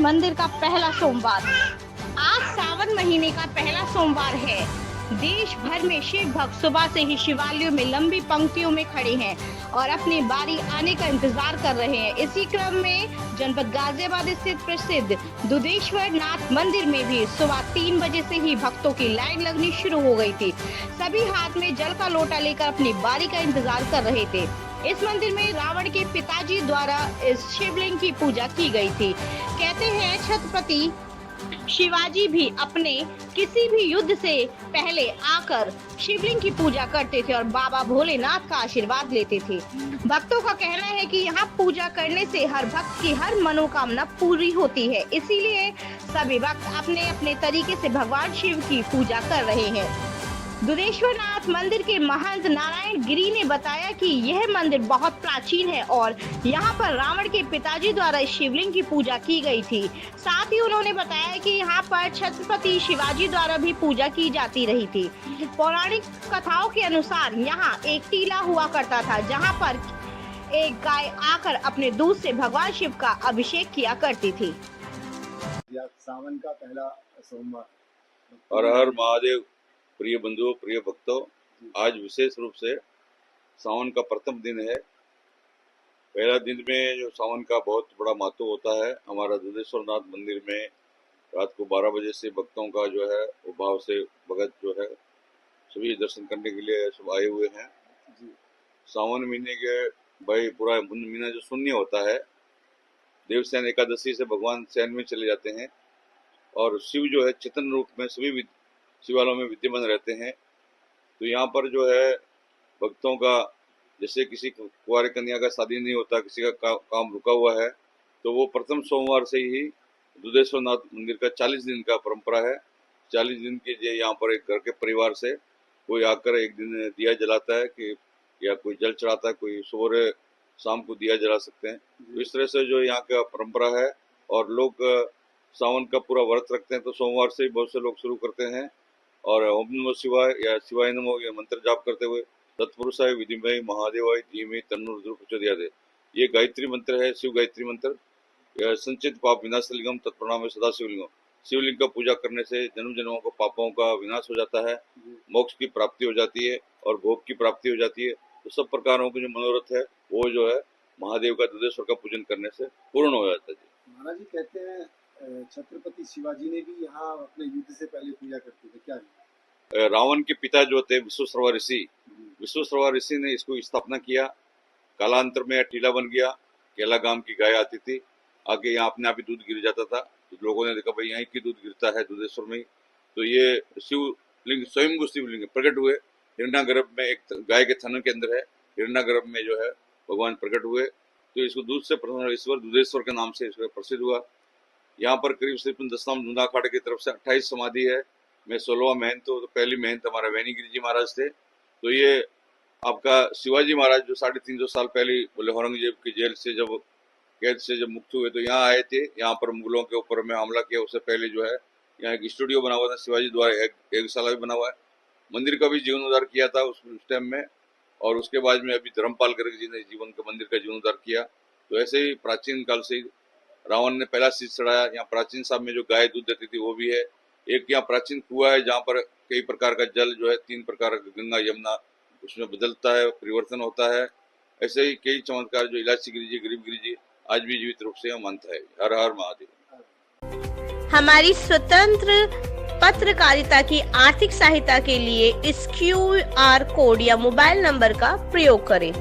मंदिर का पहला सोमवार। आज सावन महीने का पहला सोमवार है। देश भर में शिव भक्त सुबह से ही शिवालयों में लंबी पंक्तियों में खड़े हैं और अपनी बारी आने का इंतजार कर रहे हैं। इसी क्रम में जनपद गाजियाबाद स्थित प्रसिद्ध दुधेश्वर नाथ मंदिर में भी सुबह 3 बजे से ही भक्तों की लाइन लगनी शुरू हो गई थी। सभी हाथ में जल का लोटा लेकर अपनी बारी का इंतजार कर रहे थे। इस मंदिर में रावण के पिताजी द्वारा इस शिवलिंग की पूजा की गई थी। कहते हैं छत्रपति शिवाजी भी अपने किसी भी युद्ध से पहले आकर शिवलिंग की पूजा करते थे और बाबा भोलेनाथ का आशीर्वाद लेते थे। भक्तों का कहना है कि यहाँ पूजा करने से हर भक्त की हर मनोकामना पूरी होती है, इसीलिए सभी भक्त अपने अपने तरीके से भगवान शिव की पूजा कर रहे हैं। दुधेश्वर नाथ मंदिर के महंत नारायण गिरी ने बताया कि यह मंदिर बहुत प्राचीन है और यहाँ पर रावण के पिताजी द्वारा शिवलिंग की पूजा की गई थी। साथ ही उन्होंने बताया कि यहाँ पर छत्रपति शिवाजी द्वारा भी पूजा की जाती रही थी। पौराणिक कथाओं के अनुसार यहाँ एक टीला हुआ करता था, जहाँ पर एक गाय आकर अपने दूध से भगवान शिव का अभिषेक किया करती थी। सावन का पहला सोमवार। हर हर महादेव। प्रिय बंधुओं, प्रिय भक्तों, आज विशेष रूप से सावन का प्रथम दिन है। पहला दिन में जो सावन का बहुत बड़ा महत्व होता है, हमारा दुधेश्वर नाथ मंदिर में रात को 12 बजे से भक्तों का जो है वो भाव से भगत जो है सभी दर्शन करने के लिए सब आए हुए हैं। सावन महीने के भाई पूरा महीना जो शून्य होता है, देवसेन एकादशी से भगवान शयन में चले जाते हैं और शिव जो है चेतन रूप में सभी शिवालयों में विद्यमान रहते हैं। तो यहाँ पर जो है भक्तों का, जैसे किसी कुंवारी कन्या का शादी नहीं होता, किसी का काम रुका हुआ है, तो वो प्रथम सोमवार से ही दुधेश्वर नाथ मंदिर का 40 दिन का परंपरा है। 40 दिन के लिए यहाँ पर एक घर के परिवार से कोई आकर एक दिन दिया जलाता है कि या कोई जल चढ़ाता है, कोई सुबह शाम को दिया जला सकते हैं। तो इस तरह से जो यहाँ का परंपरा है और लोग सावन का पूरा व्रत रखते हैं, तो सोमवार से बहुत से लोग शुरू करते हैं और ओम नमः शिवाय या शिवाय नमः ये मंत्र जाप करते हुए तत्पुरुषाय विद्महे महादेवाय धीमहि तन्नो रुद्रः प्रचोदयात्, ये गायत्री मंत्र है, शिव गायत्री मंत्र। संचित पाप विनाशलिंगम तत्प्रणाम सदा शिवलिंगम। शिवलिंग का पूजा करने से जन्म जन्मों का पापों का विनाश हो जाता है, मोक्ष की प्राप्ति हो जाती है और भोग की प्राप्ति हो जाती है। तो सब प्रकारों के जो मनोरथ है वो जो है महादेव का दुधेश्वर का पूजन करने से पूर्ण हो जाता है। महाराज जी कहते हैं छत्रपति शिवाजी ने भी यहाँ अपने युद्ध से पहले पूजा करते थे, क्या? रावण के पिता जो थे विश्वश्रवा ऋषि ने इसको स्थापना किया। कालांतर में टीला बन गया। केला गांव की गाय आती थी, आगे यहाँ अपने आप ही दूध गिर जाता था। तो लोगों ने देखा भाई यहीं की दूध गिरता है दुधेश्वर में ही, तो ये शिवलिंग स्वयं शिवलिंग प्रकट हुए। हिरण्यागर्भ में एक गाय के थन के अंदर है, हिरण्यागर्भ में जो है भगवान प्रकट हुए। तो इसको दूध से प्रसन्न ईश्वर दुधेश्वर के नाम से इसका प्रसिद्ध हुआ। यहाँ पर करीब 10 धुंधा अखाड़े की तरफ से 28 समाधि है। मैं 16वां महंत हूँ। तो पहली महंत हमारा वैनी गिरी जी महाराज थे। तो ये आपका शिवाजी महाराज जो 350 साल पहले बोले औरंगजेब की जेल से जब कैद से जब मुक्त हुए, तो यहाँ आए थे। यहाँ पर मुगलों के ऊपर में हमला किया, उससे पहले जो है यहाँ एक स्टूडियो बना हुआ था शिवाजी द्वारा, एक साल भी बना हुआ है। मंदिर का भी जीर्णोद्धार किया था उस टाइम में, और उसके बाद में अभी धर्मपाल गर्ग जी ने जीवन के मंदिर का जीर्णोद्धार किया। तो ऐसे ही प्राचीन काल से रावण ने पहला शीश चढ़ाया। यहाँ प्राचीन साहब में जो गाय दूध देती थी वो भी है। एक यहाँ प्राचीन कुआ है जहाँ पर कई प्रकार का जल जो है 3 प्रकार का गंगा यमुना उसमें बदलता है, परिवर्तन होता है। ऐसे ही कई चमत्कार जो इलाची गिरी जी, गरीब गिरी जी आज भी जीवित रूप से मानता है। हर हर महादेव। हमारी स्वतंत्र पत्रकारिता की आर्थिक सहायता के लिए इस QR कोड या मोबाइल नंबर का प्रयोग करें।